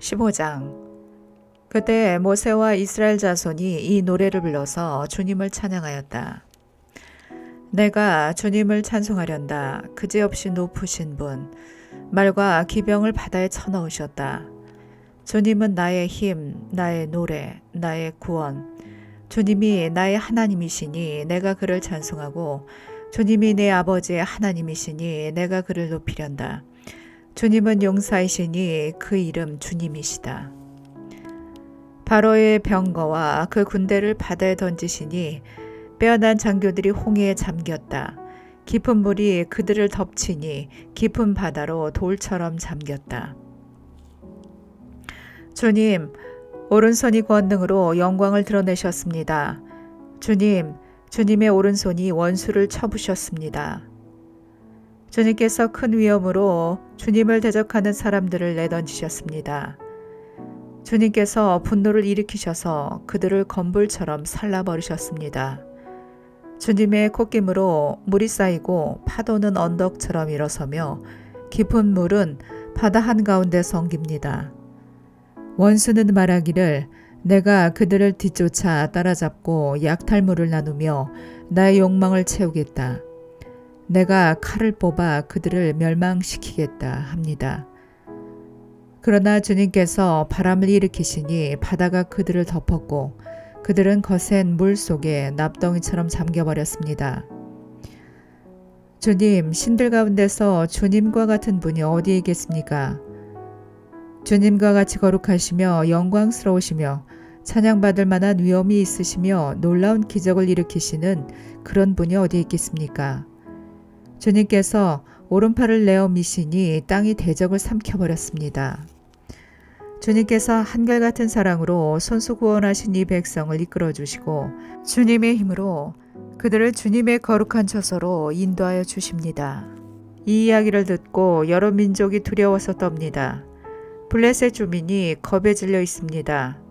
15장. 그때 모세와 이스라엘 자손이 이 노래를 불러서 주님을 찬양하였다. 내가 주님을 찬송하련다. 그지없이 높으신 분, 말과 기병을 바다에 쳐넣으셨다. 주님은 나의 힘, 나의 노래, 나의 구원. 주님이 나의 하나님이시니 내가 그를 찬송하고, 주님이 내 아버지의 하나님이시니 내가 그를 높이련다. 주님은 용사이시니 그 이름 주님이시다. 바로의 병거와 그 군대를 바다에 던지시니 빼어난 장교들이 홍해에 잠겼다. 깊은 물이 그들을 덮치니 깊은 바다로 돌처럼 잠겼다. 주님, 오른손이 권능으로 영광을 드러내셨습니다. 주님, 주님의 오른손이 원수를 쳐부셨습니다. 주님께서 큰 위엄으로 주님을 대적하는 사람들을 내던지셨습니다. 주님께서 분노를 일으키셔서 그들을 건불처럼 살라버리셨습니다. 주님의 콧김으로 물이 쌓이고 파도는 언덕처럼 일어서며 깊은 물은 바다 한가운데 섬깁니다. 원수는 말하기를 내가 그들을 뒤쫓아 따라잡고 약탈물을 나누며 나의 욕망을 채우겠다. 내가 칼을 뽑아 그들을 멸망시키겠다 합니다. 그러나 주님께서 바람을 일으키시니 바다가 그들을 덮었고 그들은 거센 물 속에 납덩이처럼 잠겨버렸습니다. 주님, 신들 가운데서 주님과 같은 분이 어디에 있겠습니까? 주님과 같이 거룩하시며 영광스러우시며 찬양받을 만한 위엄이 있으시며 놀라운 기적을 일으키시는 그런 분이 어디에 있겠습니까? 주님께서 오른팔을 내어 미시니 땅이 대적을 삼켜버렸습니다. 주님께서 한결같은 사랑으로 손수구원하신 이 백성을 이끌어주시고 주님의 힘으로 그들을 주님의 거룩한 처소로 인도하여 주십니다. 이 이야기를 듣고 여러 민족이 두려워서 떱니다. 블레셋 주민이 겁에 질려 있습니다.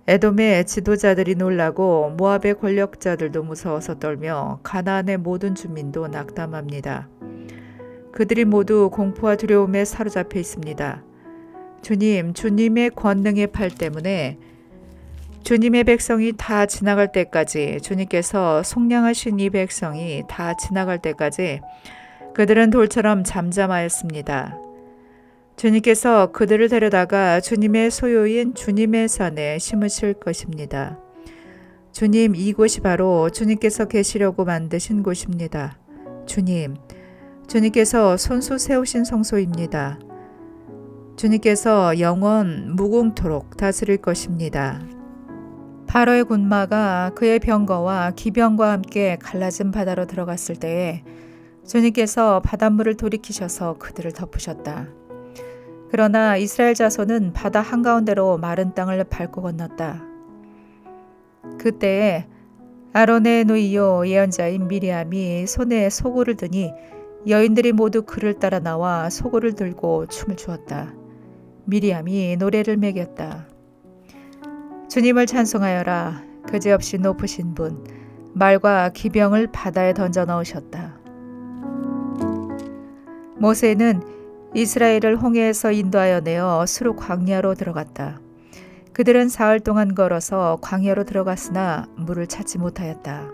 에돔의 지도자들이 놀라고 모압의 권력자들도 무서워서 떨며 가나안의 모든 주민도 낙담합니다. 그들이 모두 공포와 두려움에 사로잡혀 있습니다. 주님, 주님의 권능의 팔 때문에 주님의 백성이 다 지나갈 때까지, 주님께서 속량하신 이 백성이 다 지나갈 때까지 그들은 돌처럼 잠잠하였습니다. 주님께서 그들을 데려다가 주님의 소유인 주님의 산에 심으실 것입니다. 주님, 이곳이 바로 주님께서 계시려고 만드신 곳입니다. 주님, 주님께서 손수 세우신 성소입니다. 주님께서 영원 무궁토록 다스릴 것입니다. 바로의 군마가 그의 병거와 기병과 함께 갈라진 바다로 들어갔을 때에 주님께서 바닷물을 돌이키셔서 그들을 덮으셨다. 그러나 이스라엘 자손은 바다 한가운데로 마른 땅을 밟고 건넜다. 그때에 아론의 누이요 예언자인 미리암이 손에 소고를 드니 여인들이 모두 그를 따라 나와 소고를 들고 춤을 추었다. 미리암이 노래를 매겼다. 주님을 찬송하여라. 그지없이 높으신 분, 말과 기병을 바다에 던져 넣으셨다. 모세는 이스라엘을 홍해에서 인도하여 내어 수르 광야로 들어갔다. 그들은 사흘 동안 걸어서 광야로 들어갔으나 물을 찾지 못하였다.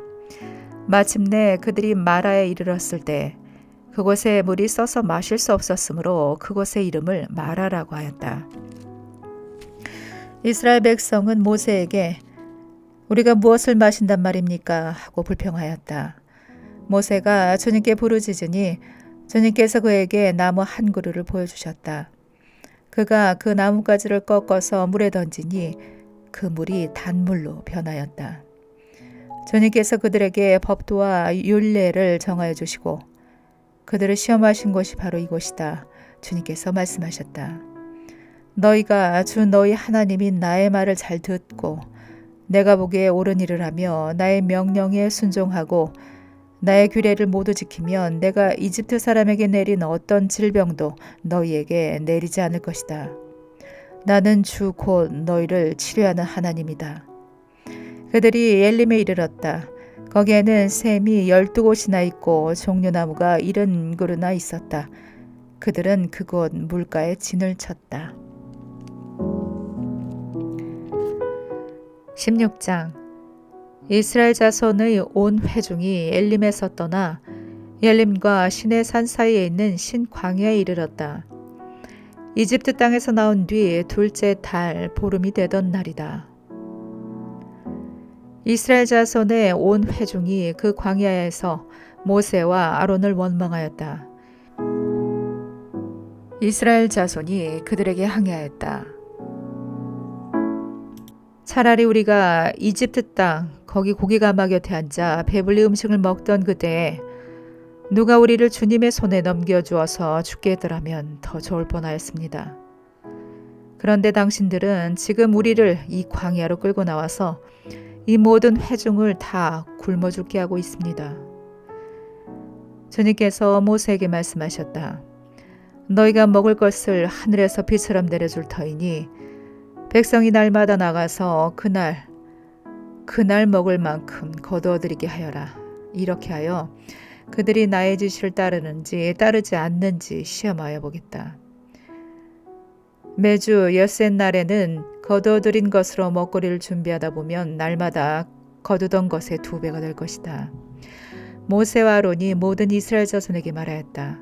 마침내 그들이 마라에 이르렀을 때 그곳에 물이 써서 마실 수 없었으므로 그곳의 이름을 마라라고 하였다. 이스라엘 백성은 모세에게 우리가 무엇을 마신단 말입니까? 하고 불평하였다. 모세가 주님께 부르짖으니 주님께서 그에게 나무 한 그루를 보여주셨다. 그가 그 나뭇가지를 꺾어서 물에 던지니 그 물이 단물로 변하였다. 주님께서 그들에게 법도와 율례를 정하여 주시고 그들을 시험하신 곳이 바로 이곳이다. 주님께서 말씀하셨다. 너희가 주 너희 하나님인 나의 말을 잘 듣고 내가 보기에 옳은 일을 하며 나의 명령에 순종하고 나의 규례를 모두 지키면 내가 이집트 사람에게 내린 어떤 질병도 너희에게 내리지 않을 것이다. 나는 주 곧 너희를 치료하는 하나님이다. 그들이 엘림에 이르렀다. 거기에는 샘이 12곳이나 있고 종려나무가 70그루나 있었다. 그들은 그곳 물가에 진을 쳤다. 16장. 이스라엘 자손의 온 회중이 엘림에서 떠나 엘림과 시내산 사이에 있는 신광야에 이르렀다. 이집트 땅에서 나온 뒤 둘째 달 보름이 되던 날이다. 이스라엘 자손의 온 회중이 그 광야에서 모세와 아론을 원망하였다. 이스라엘 자손이 그들에게 항의하였다. 차라리 우리가 이집트 땅 거기 고기가마 곁에 앉아 배불리 음식을 먹던 그때에 누가 우리를 주님의 손에 넘겨주어서 죽게 했더라면 더 좋을 뻔하였습니다. 그런데 당신들은 지금 우리를 이 광야로 끌고 나와서 이 모든 회중을 다 굶어 죽게 하고 있습니다. 주님께서 모세에게 말씀하셨다. 너희가 먹을 것을 하늘에서 비처럼 내려줄 터이니 백성이 날마다 나가서 그날 먹을 만큼 거두어들이게 하여라. 이렇게 하여 그들이 나의 지시를 따르는지 따르지 않는지 시험하여 보겠다. 매주 엿새날에는 거두어들인 것으로 먹거리를 준비하다 보면 날마다 거두던 것의 2배가 될 것이다. 모세와 아론이 모든 이스라엘 자손에게 말하였다.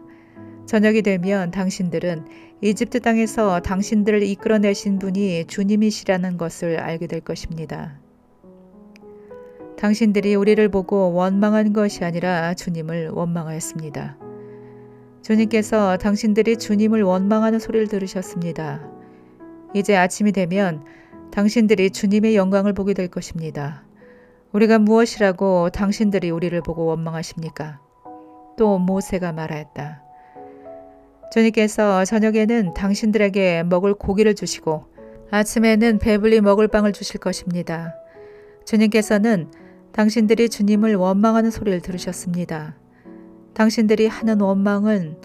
저녁이 되면 당신들은 이집트 땅에서 당신들을 이끌어내신 분이 주님이시라는 것을 알게 될 것입니다. 당신들이 우리를 보고 원망한 것이 아니라 주님을 원망하였습니다. 주님께서 당신들이 주님을 원망하는 소리를 들으셨습니다. 이제 아침이 되면 당신들이 주님의 영광을 보게 될 것입니다. 우리가 무엇이라고 당신들이 우리를 보고 원망하십니까? 또 모세가 말하였다. 주님께서 저녁에는 당신들에게 먹을 고기를 주시고 아침에는 배불리 먹을 빵을 주실 것입니다. 주님께서는 당신들이 주님을 원망하는 소리를 들으셨습니다. 당신들이 하는 원망은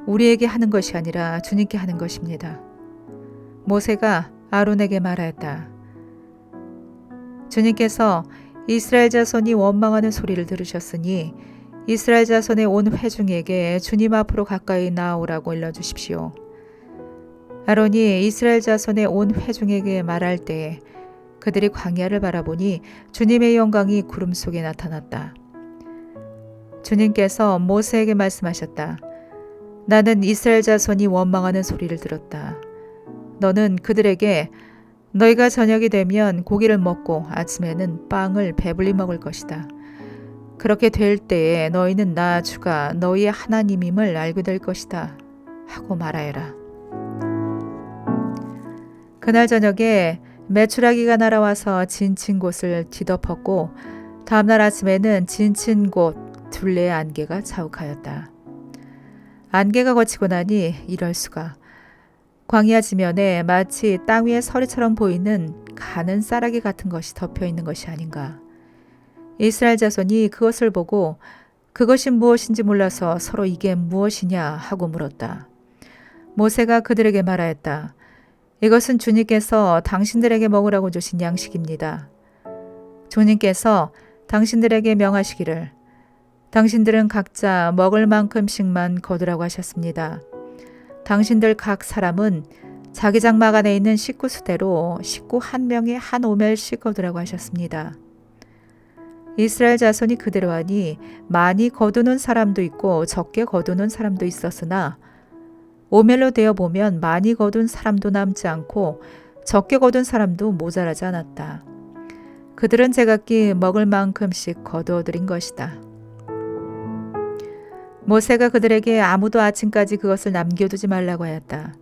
우리에게 하는 것이 아니라 주님께 하는 것입니다. 모세가 아론에게 말하였다. 주님께서 이스라엘 자손이 원망하는 소리를 들으셨으니 이스라엘 자손의 온 회중에게 주님 앞으로 가까이 나아오라고 일러주십시오. 아론이 이스라엘 자손의 온 회중에게 말할 때에 그들이 광야를 바라보니 주님의 영광이 구름 속에 나타났다. 주님께서 모세에게 말씀하셨다. 나는 이스라엘 자손이 원망하는 소리를 들었다. 너는 그들에게 너희가 저녁이 되면 고기를 먹고 아침에는 빵을 배불리 먹을 것이다. 그렇게 될 때에 너희는 나 주가 너희의 하나님임을 알게 될 것이다. 하고 말하여라. 그날 저녁에 메추라기가 날아와서 진친 곳을 뒤덮었고 다음날 아침에는 진친 곳 둘레의 안개가 자욱하였다. 안개가 거치고 나니 이럴 수가. 광야 지면에 마치 땅 위에 서리처럼 보이는 가는 쌀아기 같은 것이 덮여 있는 것이 아닌가. 이스라엘 자손이 그것을 보고 그것이 무엇인지 몰라서 서로 이게 무엇이냐 하고 물었다. 모세가 그들에게 말하였다. 이것은 주님께서 당신들에게 먹으라고 주신 양식입니다. 주님께서 당신들에게 명하시기를 당신들은 각자 먹을 만큼씩만 거두라고 하셨습니다. 당신들 각 사람은 자기 장막 안에 있는 식구 수대로 식구 한 명에 한 오멜씩 거두라고 하셨습니다. 이스라엘 자손이 그대로 하니 많이 거두는 사람도 있고 적게 거두는 사람도 있었으나 오멜로 되어 보면 많이 거둔 사람도 남지 않고 적게 거둔 사람도 모자라지 않았다. 그들은 제각기 먹을 만큼씩 거두어들인 것이다. 모세가 그들에게 아무도 아침까지 그것을 남겨두지 말라고 하였다.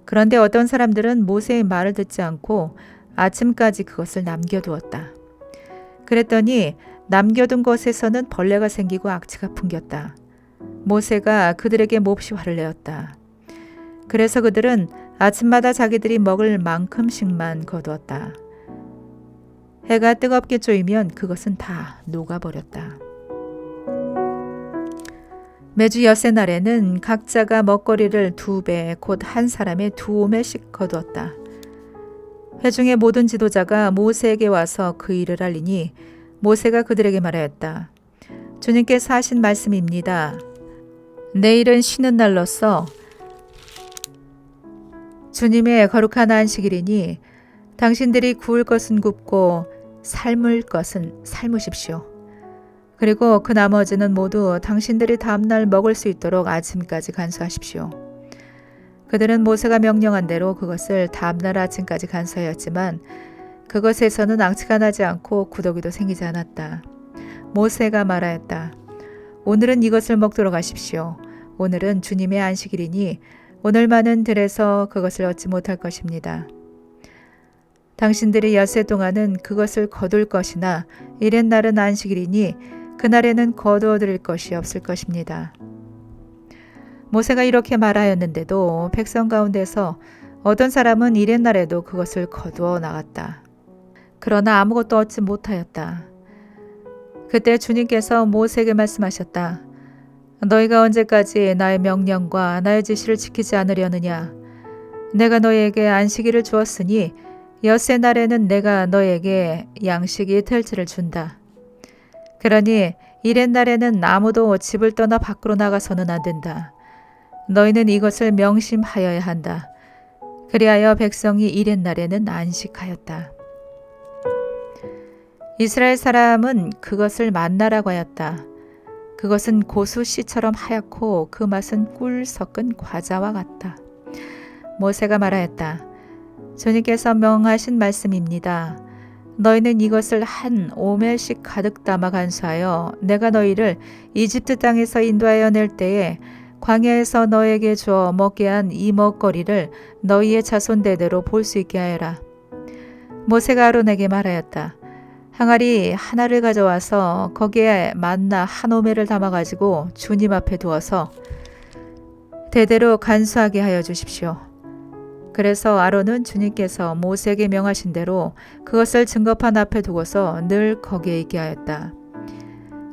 그런데 어떤 사람들은 모세의 말을 듣지 않고 아침까지 그것을 남겨두었다. 그랬더니 남겨둔 것에서는 벌레가 생기고 악취가 풍겼다. 모세가 그들에게 몹시 화를 내었다. 그래서 그들은 아침마다 자기들이 먹을 만큼씩만 거두었다. 해가 뜨겁게 쪼이면 그것은 다 녹아버렸다. 매주 엿새날에는 각자가 먹거리를 2배 곧 한 사람의 2오멜씩 거두었다. 회중의 모든 지도자가 모세에게 와서 그 일을 알리니 모세가 그들에게 말하였다. 주님께서 하신 말씀입니다. 내일은 쉬는 날로서 주님의 거룩한 안식일이니 당신들이 구울 것은 굽고 삶을 것은 삶으십시오. 그리고 그 나머지는 모두 당신들이 다음날 먹을 수 있도록 아침까지 간수하십시오. 그들은 모세가 명령한 대로 그것을 다음날 아침까지 간수하였지만 그것에서는 앙치가 나지 않고 구더기도 생기지 않았다. 모세가 말하였다. 오늘은 이것을 먹도록 하십시오. 오늘은 주님의 안식일이니 오늘만은 들에서 그것을 얻지 못할 것입니다. 당신들이 엿새 동안은 그것을 거둘 것이나 이렛날은 안식일이니 그날에는 거두어 드릴 것이 없을 것입니다. 모세가 이렇게 말하였는데도 백성 가운데서 어떤 사람은 이렛날에도 그것을 거두어 나갔다. 그러나 아무것도 얻지 못하였다. 그때 주님께서 모세에게 말씀하셨다. 너희가 언제까지 나의 명령과 나의 지시를 지키지 않으려느냐? 내가 너희에게 안식일을 주었으니 엿새 날에는 내가 너희에게 양식 이틀째를 준다. 그러니 이렛날에는 아무도 집을 떠나 밖으로 나가서는 안 된다. 너희는 이것을 명심하여야 한다. 그리하여 백성이 이렛날에는 안식하였다. 이스라엘 사람은 그것을 만나라고 하였다. 그것은 고수 씨처럼 하얗고 그 맛은 꿀 섞은 과자와 같다. 모세가 말하였다. 주님께서 명하신 말씀입니다. 너희는 이것을 한 오멜씩 가득 담아 간수하여 내가 너희를 이집트 땅에서 인도하여 낼 때에 광야에서 너에게 주어 먹게 한 이 먹거리를 너희의 자손 대대로 볼 수 있게 하여라. 모세가 아론에게 말하였다. 항아리 하나를 가져와서 거기에 만나 한 오멜을 담아가지고 주님 앞에 두어서 대대로 간수하게 하여 주십시오. 그래서 아론은 주님께서 모세에게 명하신 대로 그것을 증거판 앞에 두고서 늘 거기에 있게 하였다.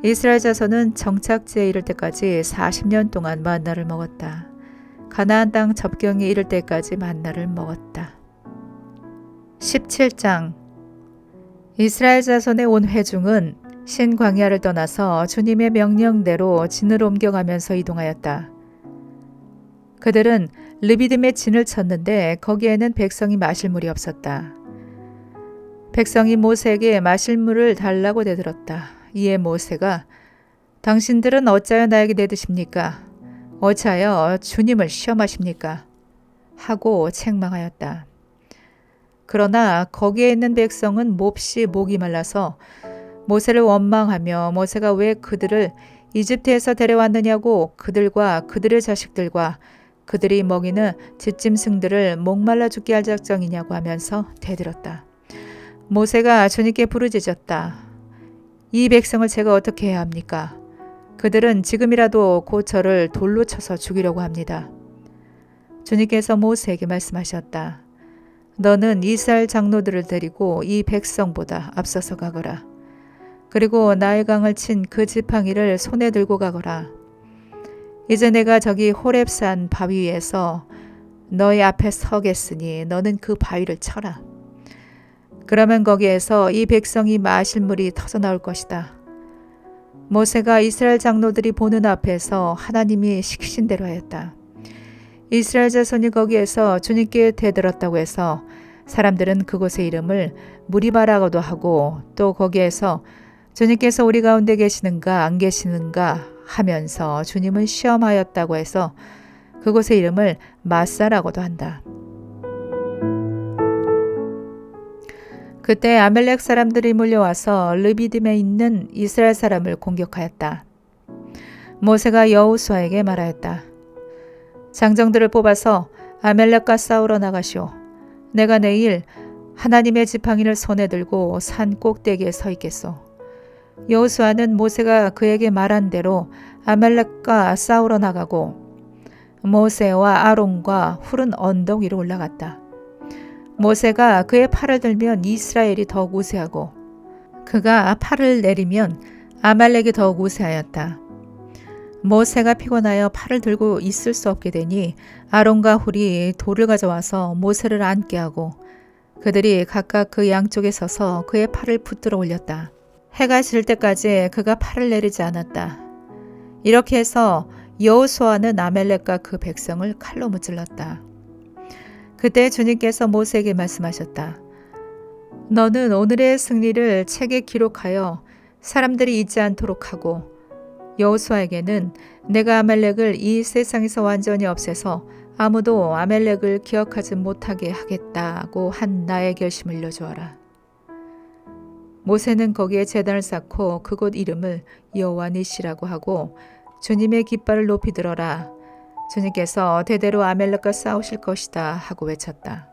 이스라엘 자손은 정착지에 이를 때까지 40년 동안 만나를 먹었다. 가나안 땅 접경에 이를 때까지 만나를 먹었다. 17장 이스라엘 자손의 온 회중은 신광야를 떠나서 주님의 명령대로 진을 옮겨가면서 이동하였다. 그들은 르비딤에 진을 쳤는데 거기에는 백성이 마실 물이 없었다. 백성이 모세에게 마실 물을 달라고 대들었다. 이에 모세가 당신들은 어찌하여 나에게 대드십니까? 어찌하여 주님을 시험하십니까? 하고 책망하였다. 그러나 거기에 있는 백성은 몹시 목이 말라서 모세를 원망하며 모세가 왜 그들을 이집트에서 데려왔느냐고 그들과 그들의 자식들과 그들이 먹이는 뒷짐승들을 목말라 죽게 할 작정이냐고 하면서 대들었다. 모세가 주님께 부르짖었다. 이 백성을 제가 어떻게 해야 합니까? 그들은 지금이라도 곧 저를 돌로 쳐서 죽이려고 합니다. 주님께서 모세에게 말씀하셨다. 너는 이스라엘 장로들을 데리고 이 백성보다 앞서서 가거라. 그리고 나일강을 친 그 지팡이를 손에 들고 가거라. 이제 내가 저기 호렙산 바위 위에서 너희 앞에 서겠으니 너는 그 바위를 쳐라. 그러면 거기에서 이 백성이 마실 물이 터져 나올 것이다. 모세가 이스라엘 장로들이 보는 앞에서 하나님이 시키신 대로 하였다. 이스라엘 자손이 거기에서 주님께 대들었다고 해서 사람들은 그곳의 이름을 무리바라고도 하고 또 거기에서 주님께서 우리 가운데 계시는가 안 계시는가 하면서 주님을 시험하였다고 해서 그곳의 이름을 마사라고도 한다. 그때 아멜렉 사람들이 몰려와서 르비딤에 있는 이스라엘 사람을 공격하였다. 모세가 여호수아에게 말하였다. 장정들을 뽑아서 아멜렉과 싸우러 나가시오. 내가 내일 하나님의 지팡이를 손에 들고 산 꼭대기에 서 있겠소. 여호수아는 모세가 그에게 말한 대로 아멜렉과 싸우러 나가고 모세와 아론과 훌은 언덕 위로 올라갔다. 모세가 그의 팔을 들면 이스라엘이 더욱 우세하고 그가 팔을 내리면 아말렉이 더욱 우세하였다. 모세가 피곤하여 팔을 들고 있을 수 없게 되니 아론과 훌이 돌을 가져와서 모세를 앉게 하고 그들이 각각 그 양쪽에 서서 그의 팔을 붙들어 올렸다. 해가 질 때까지 그가 팔을 내리지 않았다. 이렇게 해서 여호수아는 아멜렉과 그 백성을 칼로 무찔렀다. 그때 주님께서 모세에게 말씀하셨다. 너는 오늘의 승리를 책에 기록하여 사람들이 잊지 않도록 하고 여호수아에게는 내가 아말렉을 이 세상에서 완전히 없애서 아무도 아말렉을 기억하지 못하게 하겠다고 한 나의 결심을 일러주어라. 모세는 거기에 제단을 쌓고 그곳 이름을 여호와 니시라고 하고 주님의 깃발을 높이 들어라. 주님께서 대대로 아말렉과 싸우실 것이다 하고 외쳤다.